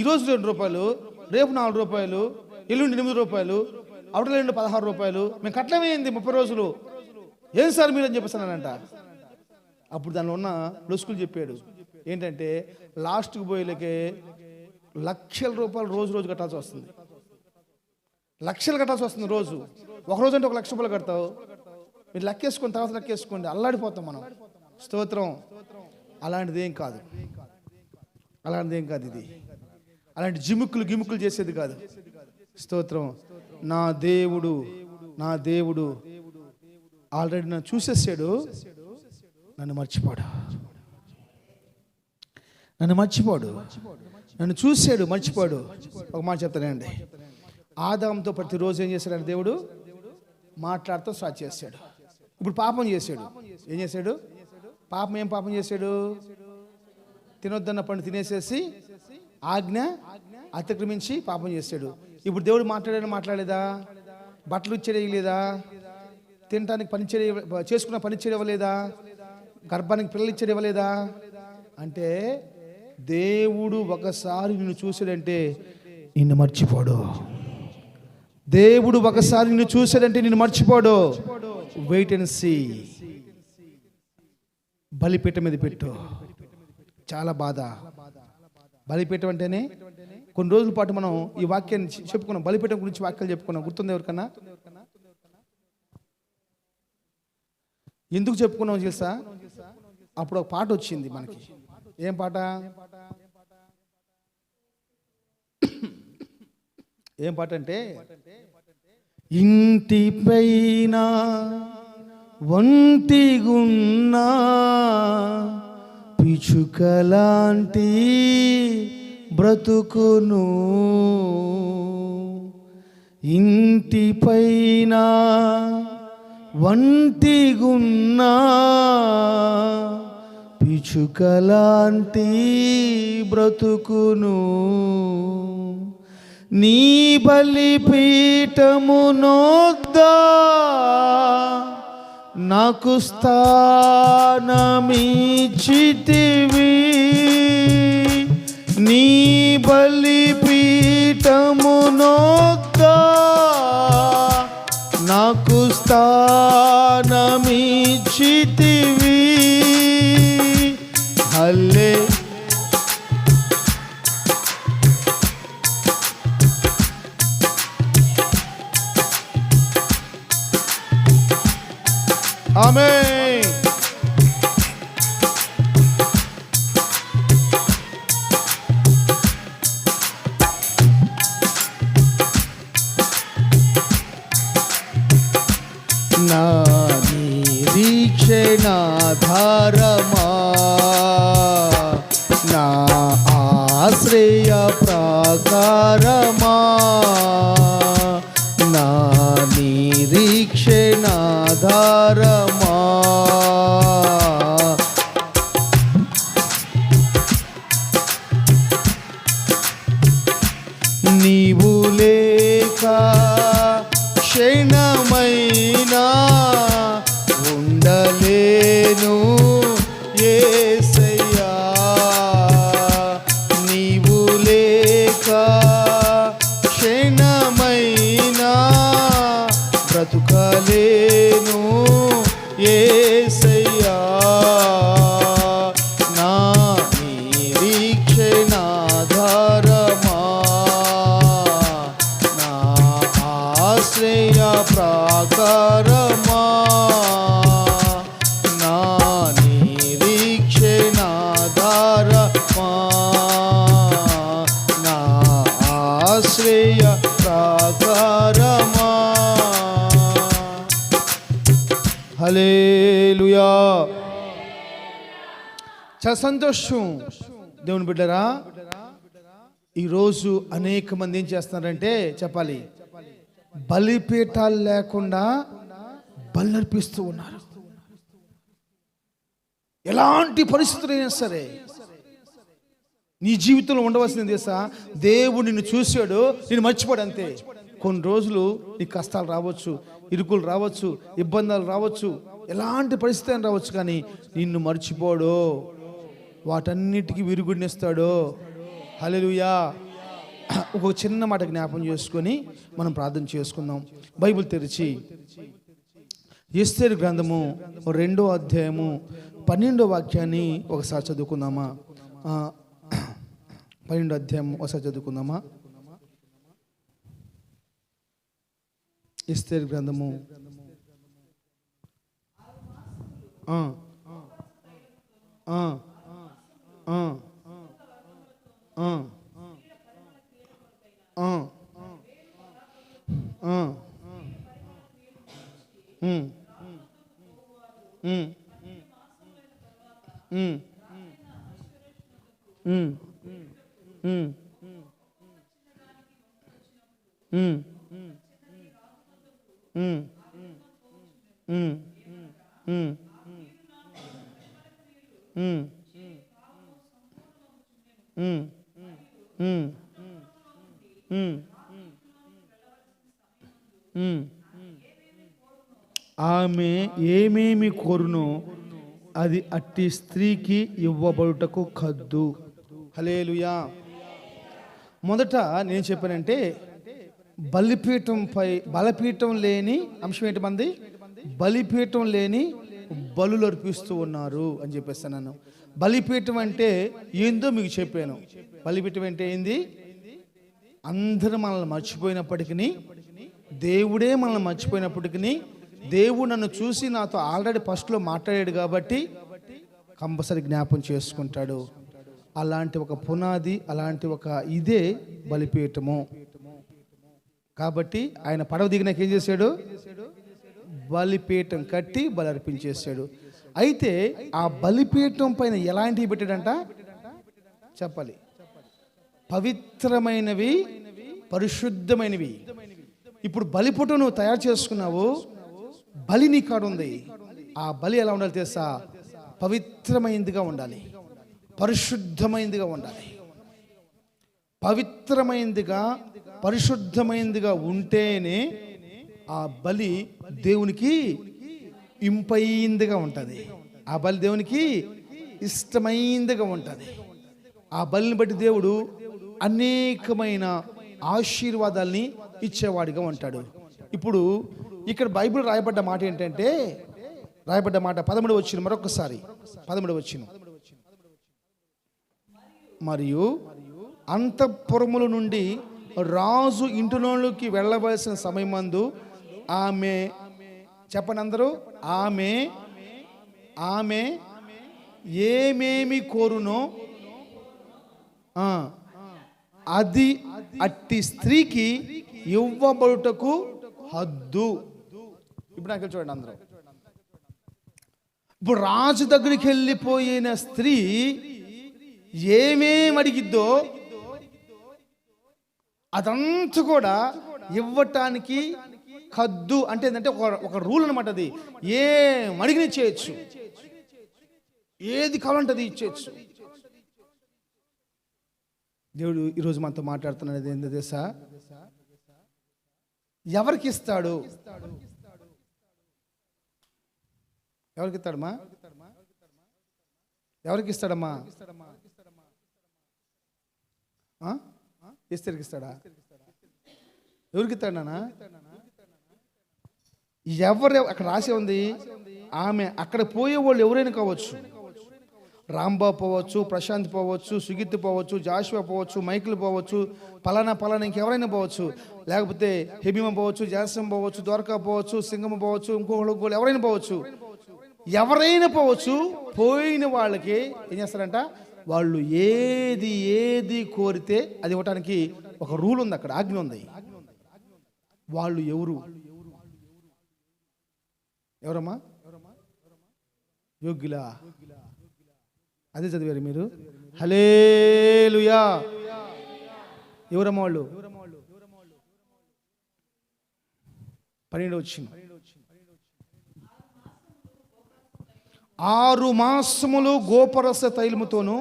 ఈరోజు 2 రూపాయలు, రేపు 4 రూపాయలు, ఎల్లుండి 8 రూపాయలు, అవతల 16 రూపాయలు, మేము కట్టలేమైంది 30 రోజులు, ఏం సార్ మీరు అని చెప్పేసానంట. అప్పుడు దానిలో ఉన్న లొసుకులు చెప్పాడు. ఏంటంటే లాస్ట్కి పోయేలకే లక్షల రూపాయలు రోజు కట్టాల్సి వస్తుంది. లక్షలు కట్టాల్సి వస్తుంది రోజు. ఒక రోజు అంటే 1 లక్ష రూపాయలు కడతావు. మీరు లెక్కేసుకుని తర్వాత లెక్కేసుకోండి, అల్లాడిపోతాం మనం. స్తోత్రం. అలాంటిది ఏం కాదు, ఇది అలాంటి గిముక్కులు చేసేది కాదు. స్తోత్రం. నా దేవుడు ఆల్రెడీ నన్ను చూసేసాడు, నన్ను మర్చిపోడు. నన్ను చూసాడు, మర్చిపోడు. ఒక మాట చెప్తానండి, ఆదాముతో ప్రతిరోజు ఏం చేశాడు దేవుడు? మాట్లాడుతూ స్టార్ట్ చేశాడు. ఇప్పుడు పాపం చేశాడు. ఏం చేశాడు? ఏం పాపం చేశాడు? తినొద్దన్న పండు తినేసేసి ఆజ్ఞ అతిక్రమించి పాపం చేశాడు. ఇప్పుడు దేవుడు మాట్లాడలేదా? బట్టలు ఇచ్చేయలేదా? తినడానికి చేసుకున్న పని ఇచ్చేయలేదా? గర్భానికి పిల్లలు ఇచ్చేయలేదా? అంటే దేవుడు ఒకసారి నిన్ను చూసాడంటే నిన్ను మర్చిపోడు. దేవుడు ఒకసారి నిన్ను చూసాడంటే నిన్ను మర్చిపోడు. Wait and see. బలిపీఠం మీద పెట్టు. చాలా బాధ. బలిపీఠం అంటేనే కొన్ని రోజుల పాటు మనం ఈ వాక్యాన్ని చెప్పుకున్నాం. బలిపీఠం గురించి వాక్యాలు చెప్పుకున్నాం. గుర్తుంది ఎవరికన్నా? ఎందుకు చెప్పుకున్నాం తెలుసా? అప్పుడు ఒక పాట వచ్చింది మనకి. ఏం పాట? ఏం పాట అంటే, ఇంటి పైన ఒంటిగున్నా పిచుకలాంటి బ్రతుకును, ఇంటి పైన ఒంటిగున్నా పిచుకలాంటి బ్రతుకును, నీ బలిపీఠము నొద్దా నాకు స్థానమిచ్చితివి, నీ బలిపీఠము నొద్దా నాకు స్థానమిచ్చితివి. హల్లే ఆమేన్. నా నిరీక్షణాధారమా, నా ఆశ్రయ ప్రాకారమా, నా నిరీక్షణాధారమా, నీవు లేక క్షణమైనా ఉండలేను యేసయ్యా, నీవు లేక క్షణమైనా బ్రతుకలేను యేసయ్యా, నా నిరీక్షణాధారమా, నా ఆశ్రయ ప్రాకారమా, నా నిరీక్షణాధారమా, నా ఆశ్రయ ప్రాకారమా. హల్లెలూయా. చాలా సంతోషం దేవుని బిడ్డరా. ఈరోజు అనేక మంది ఏం చేస్తున్నారంటే చెప్పాలి, బలిపీఠాలు లేకుండా బలర్పిస్తూ ఉన్నారు. ఎలాంటి పరిస్థితులు అయినా సరే నీ జీవితంలో ఉండవలసింది తెలుసా, దేవుడు నిన్ను చూశాడు, నేను మర్చిపోడు అంతే. కొన్ని రోజులు నీ కష్టాలు రావచ్చు, ఇరుకులు రావచ్చు, ఇబ్బందులు రావచ్చు, ఎలాంటి పరిస్థితి అయినా రావచ్చు, కానీ నిన్ను మర్చిపోడు, వాటన్నిటికీ విరుగుడినిస్తాడు. హల్లెలూయా. ఒక చిన్న మాట జ్ఞాపం చేసుకొని మనం ప్రార్థన చేసుకుందాం. బైబిల్ తెరిచి ఎస్తేరు గ్రంథము 2వ అధ్యాయము 12వ వాక్యాన్ని ఒకసారి చదువుకుందామా? 12వ అధ్యాయం ఒకసారి చదువుకుందామా? ఎస్తేరు గ్రంథము ఆమె ఏమేమి కోరునో అది అట్టి స్త్రీకి ఇవ్వబడుటకు కద్దు. హల్లెలూయా. మొదట నేను చెప్పానంటే బలిపీఠం లేని అంశం ఏంటి మంది? బలిపీఠం లేని బలులు అర్పిస్తూ ఉన్నారు అని చెప్పేస్తాను. బలిపీఠం అంటే ఏందో మీకు చెప్పాను. బలిపీఠం అంటే ఏంది? అందరూ మనల్ని మర్చిపోయినప్పటికీ, దేవుడే మనల్ని మర్చిపోయినప్పటికీ, దేవుడు నన్ను చూసి నాతో ఆల్రెడీ ఫస్ట్లో మాట్లాడాడు కాబట్టి కంపల్సరీ జ్ఞాపం చేసుకుంటాడు. అలాంటి ఒక పునాది, అలాంటి ఒక ఇదే బలిపీఠము. కాబట్టి ఆయన పడవ దిగినాక ఏం చేశాడు? బలిపీఠం కట్టి బలి అర్పించేశాడు. అయితే ఆ బలిపీఠం పైన ఎలాంటివి పెట్టాడంట చెప్పాలి? పవిత్రమైనవి, పరిశుద్ధమైనవి. ఇప్పుడు బలిపీఠం నువ్వు తయారు చేసుకున్నావు, బలి నీ కాడ ఉంది. ఆ బలి ఎలా ఉండాలి తెలుసా? పవిత్రమైనదిగా ఉండాలి, పరిశుద్ధమైనదిగా ఉండాలి. పవిత్రమైనదిగా, పరిశుద్ధమైనదిగా ఉంటేనే ఆ బలి దేవునికి ఇంపైందిగా ఉంటుంది. ఆ బలి దేవునికి ఇష్టమైందిగా ఉంటుంది. ఆ బలిని బట్టి దేవుడు అనేకమైన ఆశీర్వాదాల్ని ఇచ్చేవాడిగా ఉంటాడు. ఇప్పుడు ఇక్కడ బైబిల్ రాయబడ్డ మాట ఏంటంటే, రాయబడ్డ మాట 13వ వచనం, మరొకసారి 13వ వచనం. మరియు అంతఃపురముల నుండి రాజు ఇంటిలోకి వెళ్ళవలసిన సమయమందు ఆమె, చెప్పండి అందరూ, ఆమె ఏమేమి కోరునో అది అట్టి స్త్రీకి ఇవ్వబడుటకు హద్దు. ఇప్పుడు నాకు చూడండి అందరూ, ఇప్పుడు రాజు దగ్గరికి వెళ్ళిపోయిన స్త్రీ ఏమేమి అడిగిద్దో అదంతా కూడా ఇవ్వటానికి హద్దు. అంటే ఏంటంటే ఒక రూల్ అనమాట. అది ఏం అడిగిన చేయొచ్చు, ఏది కావాలంటే అది ఇచ్చేయచ్చు. దేవుడు ఈరోజు మనతో మాట్లాడుతున్నది ఏంటో తెలుసా? ఎవరికి ఇస్తాడు? ఎవరికి ఇస్తాడమ్మా? ఎవరికి ఇస్తాడమ్మా? ఇస్తరికి ఇస్తాడా? ఎవరికి ఇస్తాడు నాన్న? ఎవరు? అక్కడ రాసి ఉంది ఆమె. అక్కడ పోయే వాళ్ళు ఎవరైనా కావచ్చు. రాంబాబు పోవచ్చు, ప్రశాంత్ పోవచ్చు, సుగీత్ పోవచ్చు, జాషువా పోవచ్చు, మైకిల్ పోవచ్చు, పలానా ఇంకెవరైనా పోవచ్చు. లేకపోతే హెబిమ పోవచ్చు, జాసం పోవచ్చు, ద్వారకా పోవచ్చు, సింగమ పోవచ్చు, ఇంకోళ్ళు ఎవరైనా పోవచ్చు. ఎవరైనా పోవచ్చు. పోయిన వాళ్ళకి ఏం చేస్తారంట? వాళ్ళు ఏది కోరితే అది ఇవ్వటానికి ఒక రూల్ ఉంది, అక్కడ ఆజ్ఞ ఉంది. వాళ్ళు ఎవరమ్మా? యోగ్యులా? అదే చదివారు మీరు? హల్లెలూయా. ఎవరమ్మా వాళ్ళు? 12వ వచనం. 6 మాసములు గోపరస తైలముతోను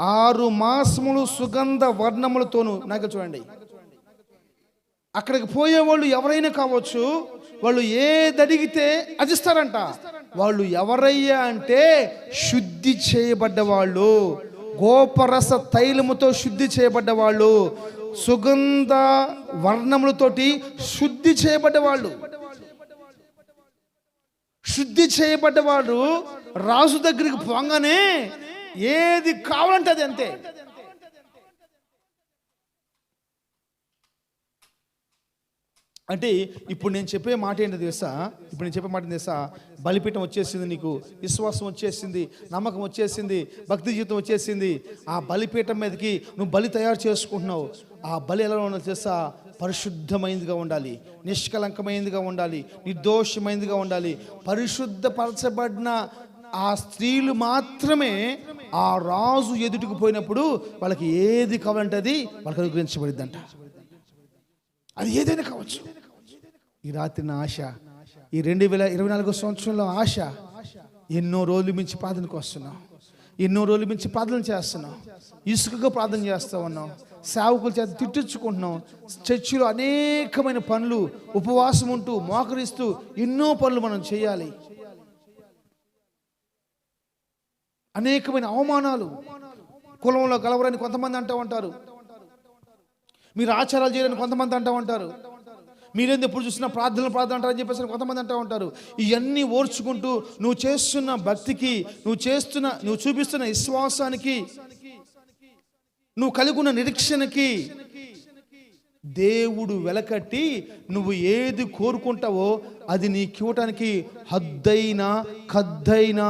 6 మాసములు సుగంధ వర్ణములతోను. నాకు చూడండి, అక్కడికి పోయేవాళ్ళు ఎవరైనా కావచ్చు. వాళ్ళు ఏది అడిగితే అది ఇస్తారంట. వాళ్ళు ఎవరయ్యా అంటే శుద్ధి చేయబడ్డ వాళ్ళు, గోపరస తైలముతో శుద్ధి చేయబడ్డ వాళ్ళు, సుగంధ వర్ణములతోటి శుద్ధి చేయబడ్డ వాళ్ళు. శుద్ధి చేయబడ్డవాడు రాజు దగ్గరికి పోగానే ఏది కావాలంటే అది అంతే. అంటే ఇప్పుడు నేను చెప్పే మాట ఏంటో తెలుసా? బలిపీఠం వచ్చేసింది, నీకు విశ్వాసం వచ్చేసింది, నమ్మకం వచ్చేసింది, భక్తి జీవితం వచ్చేసింది. ఆ బలిపీఠం మీదకి నువ్వు బలి తయారు చేసుకుంటున్నావు. ఆ బలి ఎలా ఉండాలి తెలుసా? పరిశుద్ధమైనదిగా ఉండాలి, నిష్కలంకమైనదిగా ఉండాలి, నిర్దోషమైనదిగా ఉండాలి. పరిశుద్ధపరచబడిన ఆ స్త్రీలు మాత్రమే ఆ రాజు ఎదుటికి పోయినప్పుడు వాళ్ళకి ఏది కావాలంటే అది వాళ్ళకి అనుగ్రహించబడిద్దంట. అది ఏదైనా కావచ్చు. ఈ రాత్రి నా ఆశ, ఈ 2024 సంవత్సరంలో ఆశ, ఎన్నో రోజుల మించి ప్రార్థనకు వస్తున్నాం, ఎన్నో రోజుల మించి ప్రార్థన చేస్తున్నాం, ఇసుకగా ప్రార్థన చేస్తూ ఉన్నాం, సేవకుల చేత తిట్టించుకుంటున్నాం, చర్చిలో అనేకమైన పనులు, ఉపవాసం ఉంటూ మోకరిస్తూ ఎన్నో పనులు మనం చేయాలి. అనేకమైన అవమానాలు, కులంలో కలవరని కొంతమంది అంటూ ఉంటారు, మీరు ఆచారాలు చేయరని కొంతమంది అంటూ ఉంటారు, మీరేంది ఎప్పుడు చూసినా ప్రార్థన అంటారని చెప్పేసి కొంతమంది అంటూ ఉంటారు. ఇవన్నీ ఓర్చుకుంటూ నువ్వు చేస్తున్న భక్తికి, నువ్వు చూపిస్తున్న విశ్వాసానికి, నువ్వు కలిగి ఉన్న నిరీక్షణకి దేవుడు వెలకట్టి నువ్వు ఏది కోరుకుంటావో అది నీకు ఇవ్వటానికి హద్దైన ఖద్దైన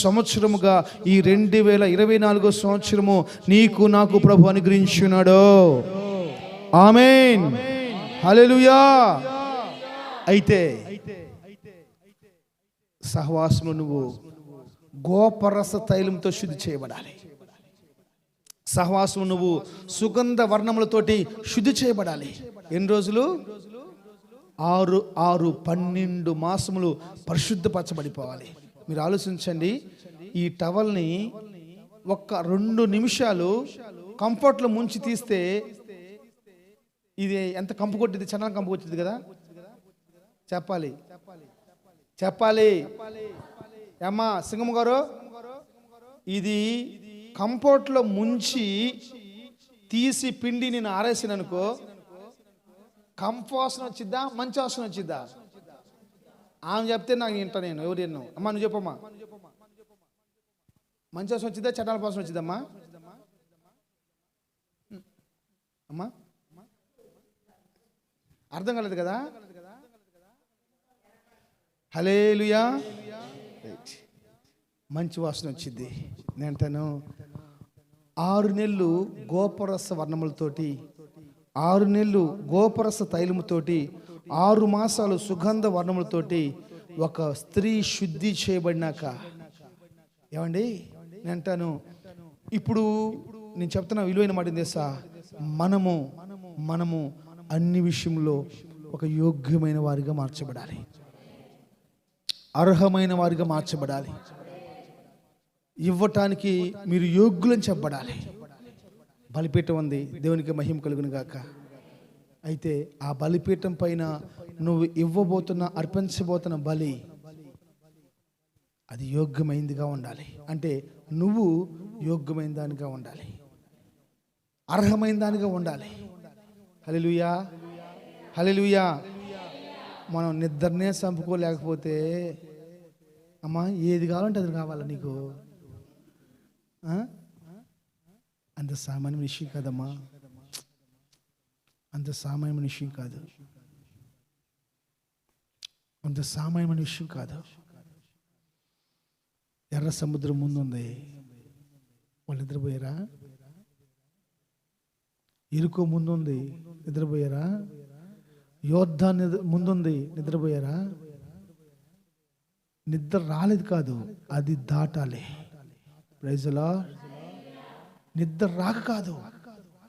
సంవత్సరముగా ఈ 2024 సంవత్సరము నీకు నాకు ప్రభు అనుగ్రహించున్నాడు. ఆమేన్. హల్లెలూయా. అయితే సహవాసంలో నువ్వు గోపరస తైలంతో శుద్ధి చేయబడాలి. సహవాసం నువ్వు సుగంధ వర్ణములతోటి శుద్ధి చేయబడాలి. ఎన్ని రోజులు? 12 మాసములు పరిశుద్ధపరచబడిపోవాలి. మీరు ఆలోచించండి, ఈ టవల్ని ఒక్క 2 నిమిషాలు కంఫర్ట్లో ముంచి తీస్తే ఇది ఎంత కంపు కొట్టింది, చందనం కంపు కొట్టింది కదా. చెప్పాలి అమ్మా సింగమ్మ గారు, ఇది కంఫర్ట్లో ముంచి తీసి పిండి నేను ఆరేసిన అనుకో, కంఫ్ వాసన వచ్చిద్దా, మంచి వాసన వచ్చిద్దా? ఆమె చెప్తే నాకు వింటా నేను. ఎవరు ఎన్నో అమ్మా, నువ్వు చెప్పమ్మా. మంచి వాసన వచ్చిద్దా, చట్టాల వాసన వచ్చిద్దమ్మా? అమ్మా అర్థం కాలేదు కదా. హల్లెలూయా. మంచి వాసన వచ్చింది. నేను అంటాను 6 నెలలు గోపరస వర్ణములతోటి, 6 నెలలు గోపరస తైలముతోటి, 6 మాసాలు సుగంధ వర్ణములతోటి ఒక స్త్రీ శుద్ధి చేయబడినాక ఏమండి నేను అంటాను, ఇప్పుడు నేను చెప్తున్నా విలువైన మాట తెలుసా, మనము అన్ని విషయంలో ఒక యోగ్యమైన వారిగా మార్చబడాలి, అర్హమైన వారిగా మార్చబడాలి. ఇవ్వటానికి మీరు యోగ్యులని చెప్పబడాలి. బలిపీఠం ఉంది, దేవునికి మహిమ కలుగును గాక. అయితే ఆ బలిపీఠం పైన నువ్వు ఇవ్వబోతున్న, అర్పించబోతున్న బలి అది యోగ్యమైందిగా ఉండాలి. అంటే నువ్వు యోగ్యమైన దానిగా ఉండాలి, అర్హమైన దానిగా ఉండాలి. హల్లెలూయా, హల్లెలూయా. మనం నిద్రనే చంపుకోలేకపోతే అమ్మా ఏది కావాలంటే అది కావాలా నీకు? అంత సామాన్యమైన విషయం కాదమ్మా, అంత సామాన్యమైన విషయం కాదు, అంత సామాన్యమైన విషయం కాదు. ఎర్ర సముద్రం ముందుంది, వాళ్ళు నిద్రపోయారా? ఇరుకో ముందుంది, నిద్రపోయారా? యోర్దాను ముందుంది, నిద్రపోయారా? నిద్ర రాలేదు కాదు, అది దాటాలి. Praise the Lord. నిద్ర రాక కాదు,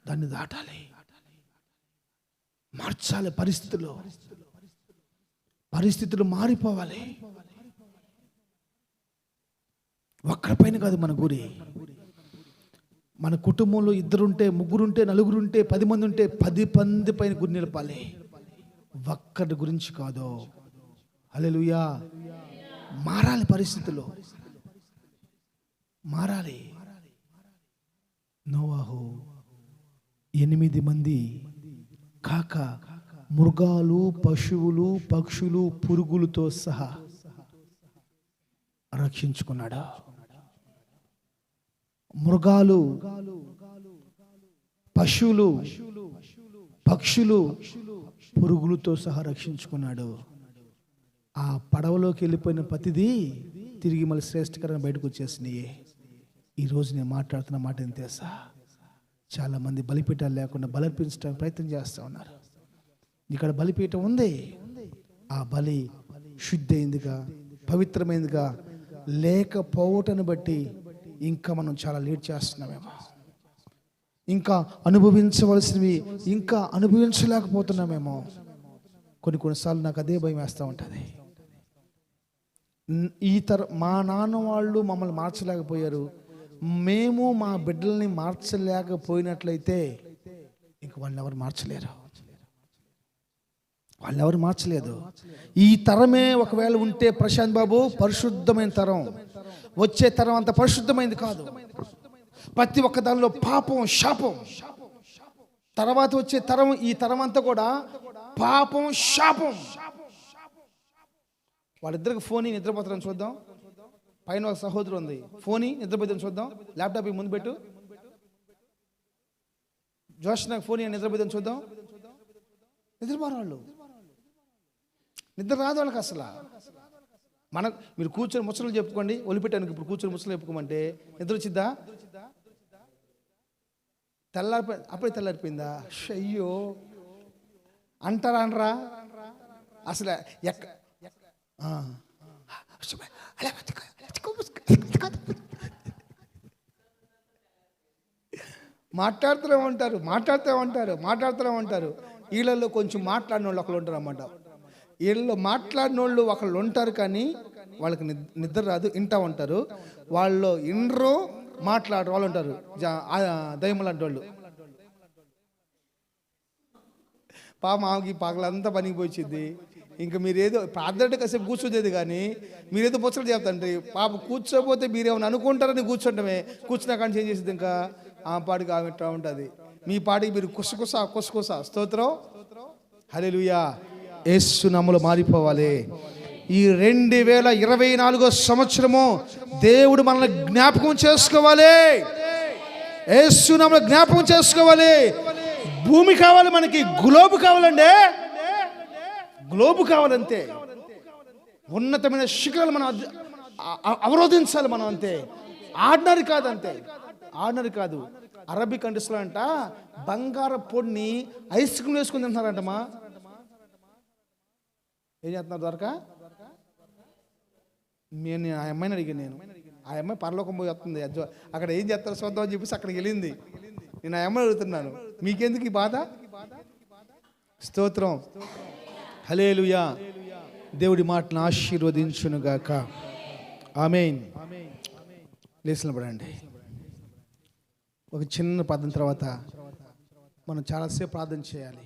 దాన్ని దాటాలి, మార్చాలి. పరిస్థితులు మారిపోవాలి. ఒక్కరిపైన కాదు మన గురి. మన కుటుంబంలో 2 ఉంటే, 3 ఉంటే, 4 ఉంటే, 10 మంది ఉంటే 10 మంది పైన గురి నిలపాలి, ఒక్కరి గురించి కాదు. హల్లెలూయా. మారాలి, పరిస్థితులు మారాలి. నోవాహు 8 మంది కాక మృగాలు, పశువులు, పక్షులు, పురుగులతో సహా రక్షించుకున్నాడు. మృగాలు, పశువులు, పక్షులు, పురుగులతో సహా రక్షించుకున్నాడు. ఆ పడవలోకి వెళ్ళిపోయిన ప్రతిదీ తిరిగి మళ్ళీ శ్రేష్టకరంగా బయటకు వచ్చేసినాయి. ఈరోజు నేను మాట్లాడుతున్న మాట ఏం తెలుసా, చాలామంది బలిపీఠాలు లేకుండా బలర్పించడానికి ప్రయత్నం చేస్తూ ఉన్నారు. ఇక్కడ బలిపీఠం ఉంది, ఆ బలి శుద్ధి అయిందిగా, పవిత్రమైనదిగా లేకపోవటాన్ని బట్టి ఇంకా మనం చాలా లేట్ చేస్తున్నామేమో, ఇంకా అనుభవించవలసినవి ఇంకా అనుభవించలేకపోతున్నామేమో. కొన్నిసార్లు నాకు అదే భయం వేస్తూ ఉంటుంది. మా నాన్న వాళ్ళు మమ్మల్ని మార్చలేకపోయారు, మేము మా బిడ్డల్ని మార్చలేకపోయినట్లయితే ఇంక వాళ్ళని ఎవరు మార్చలేరు, వాళ్ళని ఎవరు మార్చలేదు. ఈ తరమే ఒకవేళ ఉంటే ప్రశాంత్ బాబు పరిశుద్ధమైన తరం, వచ్చే తరం అంత పరిశుద్ధమైంది కాదు. ప్రతి ఒక్క దానిలో పాపం, శాపం. తర్వాత వచ్చే తరం, ఈ తరం అంతా కూడా పాపం, శాపం. వాళ్ళిద్దరికి ఫోన్ నిద్రపోతారని చూద్దాం. పైన ఒక సహోదరు ఉంది, ఫోన్ నిద్రపోతారని చూద్దాం. ల్యాప్టాప్ ముందు పెట్టు. జోష్ నాకు ఫోన్ నిద్రపోతారని చూద్దాం. నిద్రపోరు వాళ్ళు, నిద్ర రాదు వాళ్ళకి అసలు. మీరు కూర్చొని ముచ్చలు చెప్పుకోండి, ఒలిపెట్టాను. ఇప్పుడు కూర్చొని ముచ్చలు చెప్పుకోమంటే నిద్ర వచ్చిద్దా? అప్పుడే తెల్లారిపోయిందా? అయ్యో, అంటారా అనరా? అసలు మాట్లాడుతూనే ఉంటారు. వీళ్ళల్లో కొంచెం మాట్లాడిన వాళ్ళు ఒకళ్ళు ఉంటారు అన్నమాట. వీళ్ళు మాట్లాడిన వాళ్ళు ఒకళ్ళు ఉంటారు, కానీ వాళ్ళకి నిద్ర రాదు, వింటా ఉంటారు. వాళ్ళు ఇండ్రు మాట్లాడరు వాళ్ళు ఉంటారు, దయ్యం లాంటి వాళ్ళు. పాప ఆమెకి పగలంతా పనికి పోయింది. ఇంకా మీరేదో ప్రార్థన కాసేపు కూర్చోలేదు, కానీ మీరేదో పుచ్చలు చెప్తాండ్రి. పాప కూర్చోపోతే మీరేమైనా అనుకుంటారని కూర్చుంటమే. కూర్చున్నా కానీ చేంజ్ చేసేది ఇంకా ఆ పాటికి ఆమె ఇట్లా ఉంటుంది. మీ పాటికి మీరు కుసకుస. స్తోత్రం, హల్లెలూయా. యేసు నామములో మారిపోవాలి. ఈ 2024 సంవత్సరము దేవుడు మనల్ని జ్ఞాపకం చేసుకోవాలి. యేసు నామములో జ్ఞాపకం చేసుకోవాలి. భూమి కావాలి మనకి, గ్లోబ్ కావాలండి, గ్లోబ్ కావాలంతే. ఉన్నతమైన శిఖరాలు మనం అవరోధించాలి మనం, అంతే. ఆర్డినరీ కాదు, అంతే. ఆర్డినరీ కాదు. అరబిక్ కంట్రీస్లో అంట బంగార పొడిని ఐస్ క్రీమ్ వేసుకుని తింటున్నారంటమ్మా. ఏం చేస్తున్నారు దొరక? నేను ఆ అమ్మాయిని అడిగాను. ఆ అమ్మాయి పరలోకం పోయి వస్తుంది, అక్కడ ఏం చేస్తారు చూద్దాం అని చెప్పేసి అక్కడికి వెళ్ళింది. నేను ఆ అమ్మాయిని అడుగుతున్నాను, మీకెందుకు ఈ బాధ? స్తోత్రం, హల్లెలూయా. దేవుడి మాటను ఆశీర్వదించునుగాక. ఆమేన్. లేచి నిలబడండి. ఒక చిన్న ప్రార్థన తర్వాత మనం చాలాసేపు ప్రార్థన చేయాలి.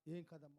ఏం కదా.